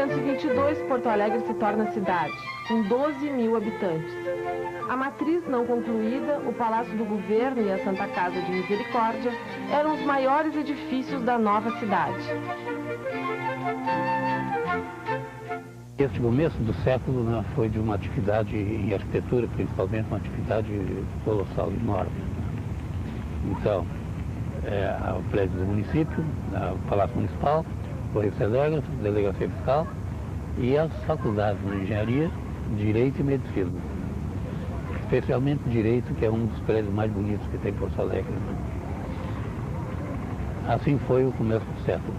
1922, Porto Alegre se torna cidade, com 12 mil habitantes. A matriz não concluída, o Palácio do Governo e a Santa Casa de Misericórdia eram os maiores edifícios da nova cidade. Este começo do século, né, foi de uma atividade em arquitetura, principalmente uma atividade colossal, enorme. Então, o prédio do município, o Palácio Municipal, Correio Telégrafo, Delegacia Fiscal e as faculdades de Engenharia, Direito e Medicina. Especialmente Direito, que é um dos prédios mais bonitos que tem em Porto Alegre. Assim foi o começo do século.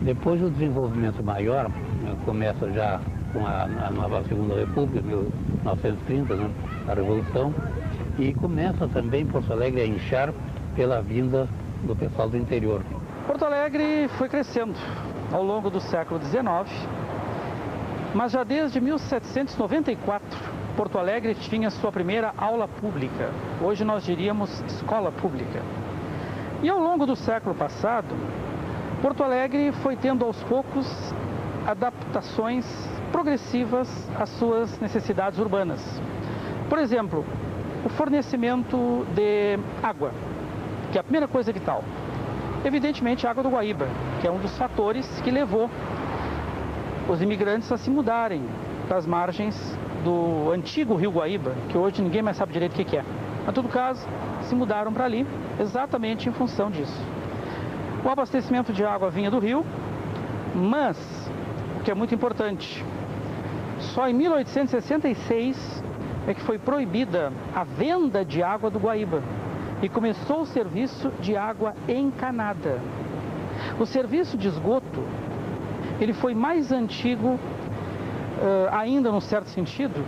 Depois o desenvolvimento maior, começa já com a nova Segunda República, 1930, né, a Revolução, e começa também Porto Alegre a inchar pela vinda do pessoal do interior. Porto Alegre foi crescendo ao longo do século XIX, mas já desde 1794, Porto Alegre tinha sua primeira aula pública, hoje nós diríamos escola pública. E ao longo do século passado, Porto Alegre foi tendo aos poucos adaptações progressivas às suas necessidades urbanas. Por exemplo, o fornecimento de água, que é a primeira coisa vital. Evidentemente, a água do Guaíba, que é um dos fatores que levou os imigrantes a se mudarem das margens do antigo Rio Guaíba, que hoje ninguém mais sabe direito o que é. Em todo caso, se mudaram para ali exatamente em função disso. O abastecimento de água vinha do rio, mas, o que é muito importante, só em 1866 é que foi proibida a venda de água do Guaíba e começou o serviço de água encanada. O serviço de esgoto, ele foi mais antigo ainda num certo sentido,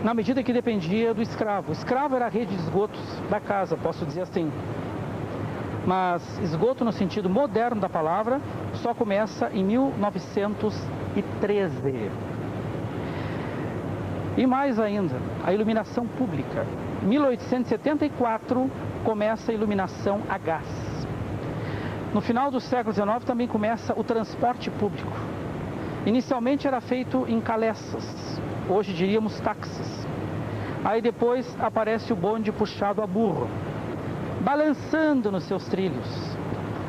na medida que dependia do escravo. O escravo era a rede de esgotos da casa, posso dizer assim. Mas esgoto no sentido moderno da palavra só começa em 1913. E mais ainda, a iluminação pública. Em 1874 começa a iluminação a gás. No final do século XIX também começa o transporte público. Inicialmente era feito em calessas, hoje diríamos táxis. Aí depois aparece o bonde puxado a burro, balançando nos seus trilhos.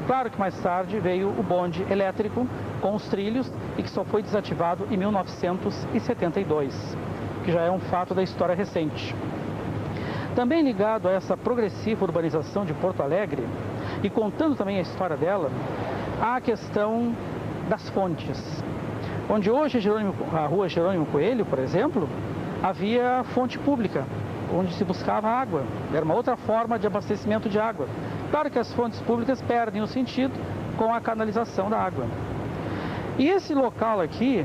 Claro que mais tarde veio o bonde elétrico com os trilhos e que só foi desativado em 1972, que já é um fato da história recente. Também ligado a essa progressiva urbanização de Porto Alegre, e contando também a história dela, há a questão das fontes. Onde hoje a rua Jerônimo Coelho, por exemplo, havia fonte pública, onde se buscava água. Era uma outra forma de abastecimento de água. Claro que as fontes públicas perdem o sentido com a canalização da água. E esse local aqui,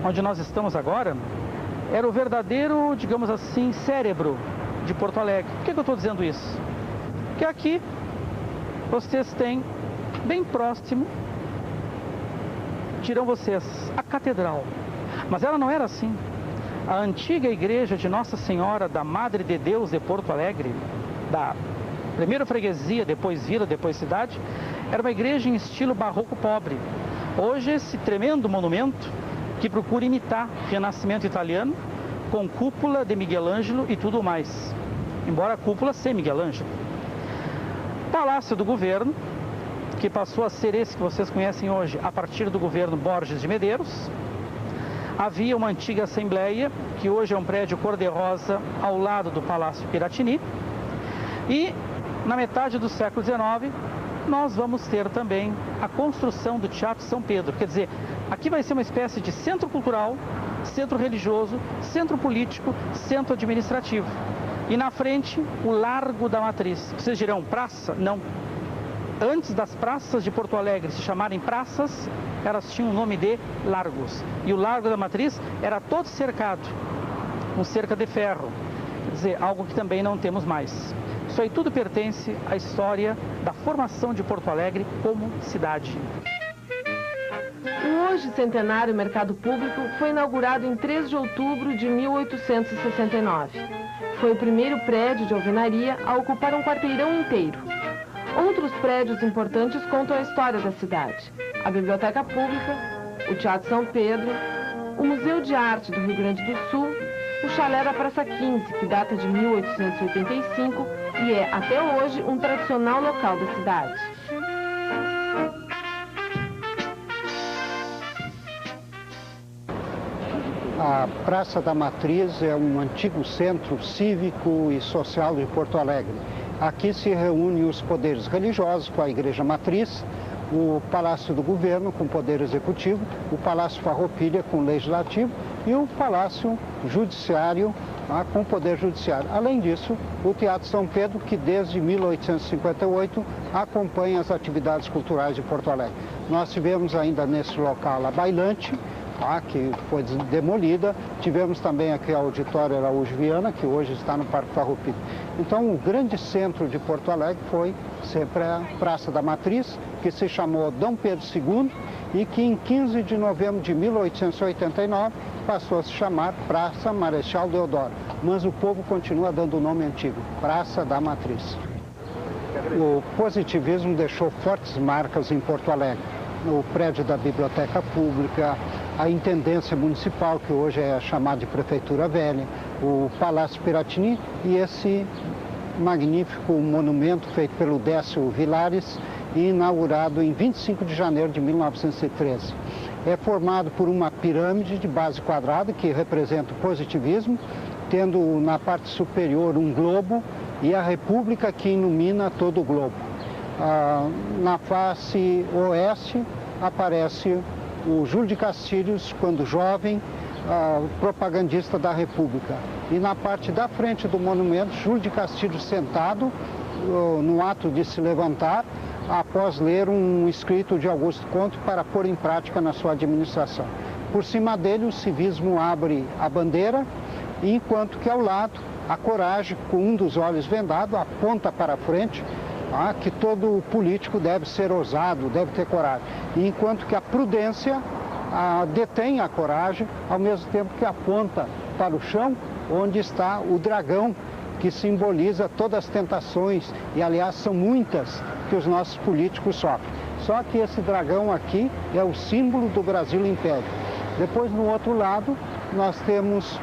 onde nós estamos agora, era o verdadeiro, digamos assim, cérebro de Porto Alegre. Por que eu estou dizendo isso? Porque aqui vocês têm, bem próximo, dirão vocês, a catedral. Mas ela não era assim. A antiga igreja de Nossa Senhora da Madre de Deus de Porto Alegre, da primeira freguesia, depois vila, depois cidade, era uma igreja em estilo barroco pobre. Hoje esse tremendo monumento que procura imitar o Renascimento italiano, com cúpula de Miguel Ângelo e tudo mais, embora a cúpula sem Miguel Ângelo. Palácio do Governo, que passou a ser esse que vocês conhecem hoje a partir do governo Borges de Medeiros. Havia uma antiga assembleia, que hoje é um prédio cor-de-rosa ao lado do Palácio Piratini. E na metade do século XIX, nós vamos ter também a construção do Teatro São Pedro. Quer dizer, aqui vai ser uma espécie de centro cultural, centro religioso, centro político, centro administrativo. E na frente, o Largo da Matriz. Vocês dirão, praça? Não. Antes das praças de Porto Alegre se chamarem praças, elas tinham o nome de largos. E o Largo da Matriz era todo cercado, com cerca de ferro. Quer dizer, algo que também não temos mais. Isso aí tudo pertence à história da formação de Porto Alegre como cidade. O hoje centenário Mercado Público foi inaugurado em 3 de outubro de 1869. Foi o primeiro prédio de alvenaria a ocupar um quarteirão inteiro. Outros prédios importantes contam a história da cidade. A Biblioteca Pública, o Teatro São Pedro, o Museu de Arte do Rio Grande do Sul, o Chalé da Praça 15, que data de 1885 e é, até hoje, um tradicional local da cidade. A Praça da Matriz é um antigo centro cívico e social de Porto Alegre. Aqui se reúnem os poderes religiosos com a Igreja Matriz, o Palácio do Governo com poder executivo, o Palácio Farroupilha com legislativo e o Palácio Judiciário com poder judiciário. Além disso, o Teatro São Pedro, que desde 1858 acompanha as atividades culturais de Porto Alegre. Nós tivemos ainda nesse local a Bailante, que foi demolida. Tivemos também aqui a Auditório Araújo Viana, que hoje está no Parque Farroupilha. Então, o grande centro de Porto Alegre foi sempre a Praça da Matriz, que se chamou Dom Pedro II e que em 15 de novembro de 1889 passou a se chamar Praça Marechal Deodoro. Mas o povo continua dando o nome antigo, Praça da Matriz. O positivismo deixou fortes marcas em Porto Alegre. O prédio da Biblioteca Pública, a Intendência Municipal, que hoje é chamada de Prefeitura Velha, o Palácio Piratini e esse magnífico monumento feito pelo Décio Vilares e inaugurado em 25 de janeiro de 1913. É formado por uma pirâmide de base quadrada que representa o positivismo, tendo na parte superior um globo e a República que ilumina todo o globo. Na face oeste aparece o Júlio de Castilhos, quando jovem, propagandista da República. E na parte da frente do monumento, Júlio de Castilhos sentado, no ato de se levantar, após ler um escrito de Augusto Conte para pôr em prática na sua administração. Por cima dele, o civismo abre a bandeira, enquanto que ao lado, a coragem, com um dos olhos vendado, aponta para frente, que todo político deve ser ousado, deve ter coragem. Enquanto que a prudência detém a coragem, ao mesmo tempo que aponta para o chão, onde está o dragão, que simboliza todas as tentações, e aliás são muitas que os nossos políticos sofrem. Só que esse dragão aqui é o símbolo do Brasil Império. Depois, no outro lado, nós temos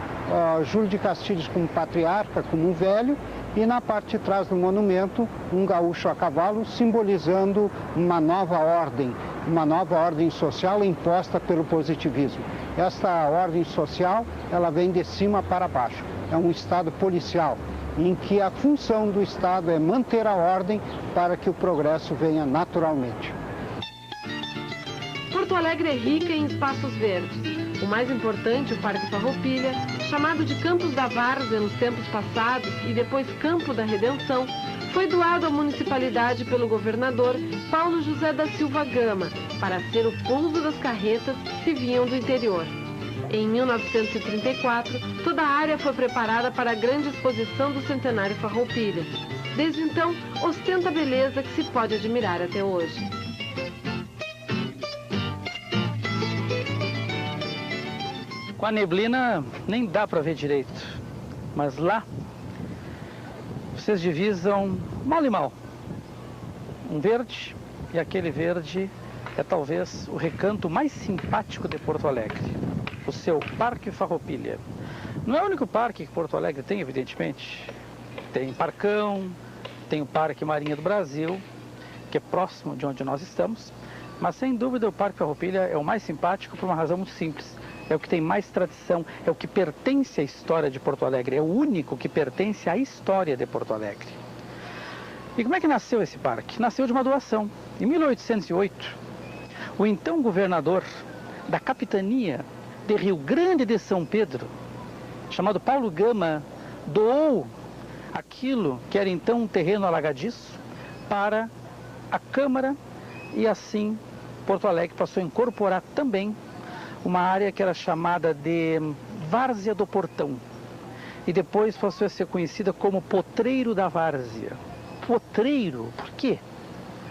Júlio de Castilhos como patriarca, como um velho, e na parte de trás do monumento, um gaúcho a cavalo, simbolizando uma nova ordem social imposta pelo positivismo. Esta ordem social, ela vem de cima para baixo. É um Estado policial, em que a função do Estado é manter a ordem para que o progresso venha naturalmente. Porto Alegre é rica em espaços verdes. O mais importante, o Parque Farroupilha, chamado de Campos da Várzea nos tempos passados e depois Campo da Redenção, foi doado à municipalidade pelo governador Paulo José da Silva Gama para ser o pouso das carretas que vinham do interior. Em 1934, toda a área foi preparada para a grande exposição do Centenário Farroupilha. Desde então, ostenta a beleza que se pode admirar até hoje. Com a neblina nem dá para ver direito, mas lá vocês divisam mal e mal. Um verde, e aquele verde é talvez o recanto mais simpático de Porto Alegre, o seu Parque Farroupilha. Não é o único parque que Porto Alegre tem, evidentemente. Tem Parcão, tem o Parque Marinha do Brasil, que é próximo de onde nós estamos, mas sem dúvida o Parque Farroupilha é o mais simpático por uma razão muito simples. É o que tem mais tradição, é o que pertence à história de Porto Alegre, é o único que pertence à história de Porto Alegre. E como é que nasceu esse parque? Nasceu de uma doação. Em 1808, o então governador da capitania de Rio Grande de São Pedro, chamado Paulo Gama, doou aquilo que era então um terreno alagadiço para a Câmara, e assim Porto Alegre passou a incorporar também uma área que era chamada de Várzea do Portão, e depois passou a ser conhecida como Potreiro da Várzea. Potreiro, por quê?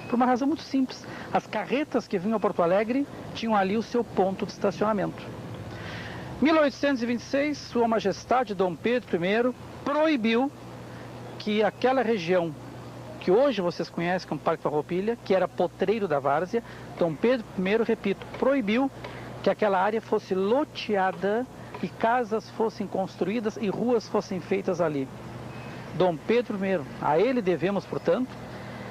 Por uma razão muito simples. As carretas que vinham a Porto Alegre tinham ali o seu ponto de estacionamento. Em 1826, Sua Majestade Dom Pedro I proibiu que aquela região que hoje vocês conhecem como Parque Farroupilha, que era Potreiro da Várzea, Dom Pedro I, repito, proibiu que aquela área fosse loteada e casas fossem construídas e ruas fossem feitas ali. Dom Pedro I, a ele devemos, portanto,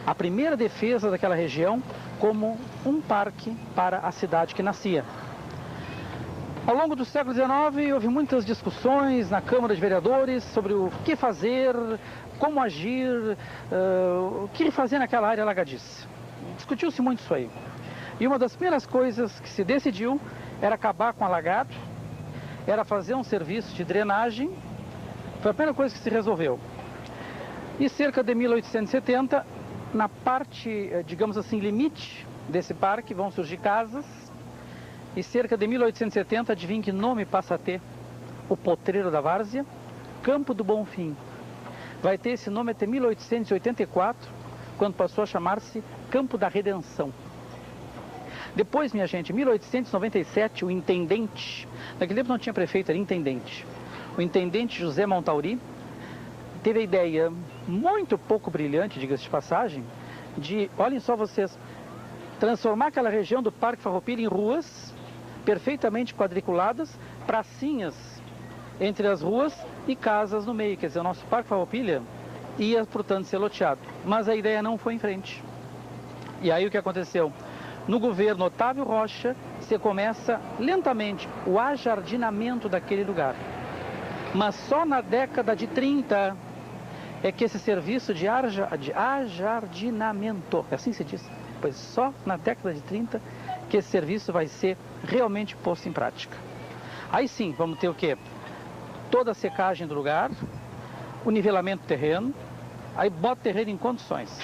a primeira defesa daquela região como um parque para a cidade que nascia. Ao longo do século XIX, houve muitas discussões na Câmara de Vereadores sobre o que fazer, como agir, o que fazer naquela área alagadiça. Discutiu-se muito isso aí. E uma das primeiras coisas que se decidiu era acabar com o alagado, era fazer um serviço de drenagem, foi a primeira coisa que se resolveu. E cerca de 1870, na parte, digamos assim, limite desse parque, vão surgir casas. E cerca de 1870, adivinha que nome passa a ter? O Potreiro da Várzea, Campo do Bonfim. Vai ter esse nome até 1884, quando passou a chamar-se Campo da Redenção. Depois, minha gente, em 1897, o intendente, naquele tempo não tinha prefeito, era intendente. O intendente José Montauri teve a ideia muito pouco brilhante, diga-se de passagem, de, olhem só vocês, transformar aquela região do Parque Farroupilha em ruas perfeitamente quadriculadas, pracinhas entre as ruas e casas no meio. Quer dizer, o nosso Parque Farroupilha ia, portanto, ser loteado. Mas a ideia não foi em frente. E aí o que aconteceu? No governo Otávio Rocha, se começa lentamente o ajardinamento daquele lugar. Mas só na década de 30 é que esse serviço de ajardinamento, assim se diz, pois só na década de 30 que esse serviço vai ser realmente posto em prática. Aí sim, vamos ter o quê? Toda a secagem do lugar, o nivelamento do terreno, aí bota o terreno em condições.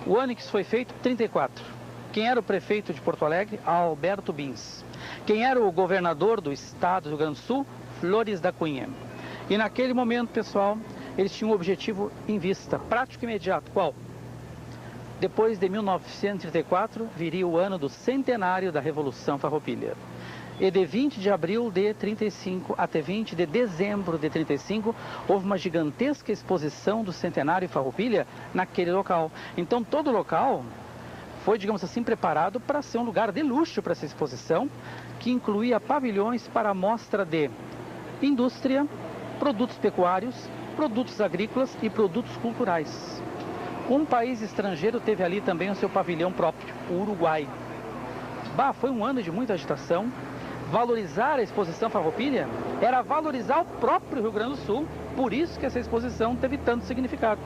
O ano que isso foi feito, 34. Quem era o prefeito de Porto Alegre? Alberto Bins. Quem era o governador do estado do Rio Grande do Sul? Flores da Cunha. E naquele momento, pessoal, eles tinham um objetivo em vista, prático e imediato. Qual? Depois de 1934, viria o ano do centenário da Revolução Farroupilha. E de 20 de abril de 35 até 20 de dezembro de 35, houve uma gigantesca exposição do centenário Farroupilha naquele local. Então, todo o local foi, digamos assim, preparado para ser um lugar de luxo para essa exposição, que incluía pavilhões para a mostra de indústria, produtos pecuários, produtos agrícolas e produtos culturais. Um país estrangeiro teve ali também o seu pavilhão próprio, o Uruguai. Foi um ano de muita agitação. Valorizar a exposição Farroupilha era valorizar o próprio Rio Grande do Sul, por isso que essa exposição teve tanto significado.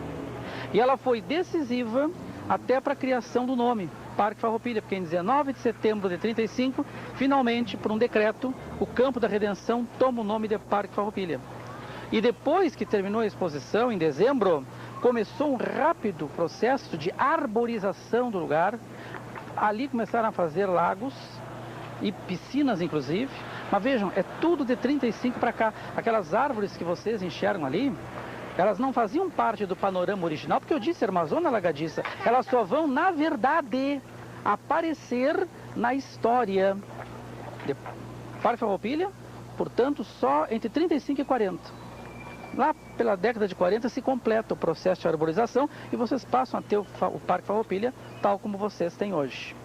E ela foi decisiva até para a criação do nome, Parque Farroupilha, porque em 19 de setembro de 35, finalmente, por um decreto, o Campo da Redenção toma o nome de Parque Farroupilha. E depois que terminou a exposição, em dezembro, começou um rápido processo de arborização do lugar. Ali começaram a fazer lagos e piscinas, inclusive. Mas vejam, é tudo de 35 para cá. Aquelas árvores que vocês enxergam ali, elas não faziam parte do panorama original, porque eu disse, era uma zona alagadiça. Elas só vão, na verdade, aparecer na história de Parque Farroupilha, portanto, só entre 35 e 40. Lá pela década de 40 se completa o processo de arborização e vocês passam a ter o Parque Farroupilha tal como vocês têm hoje.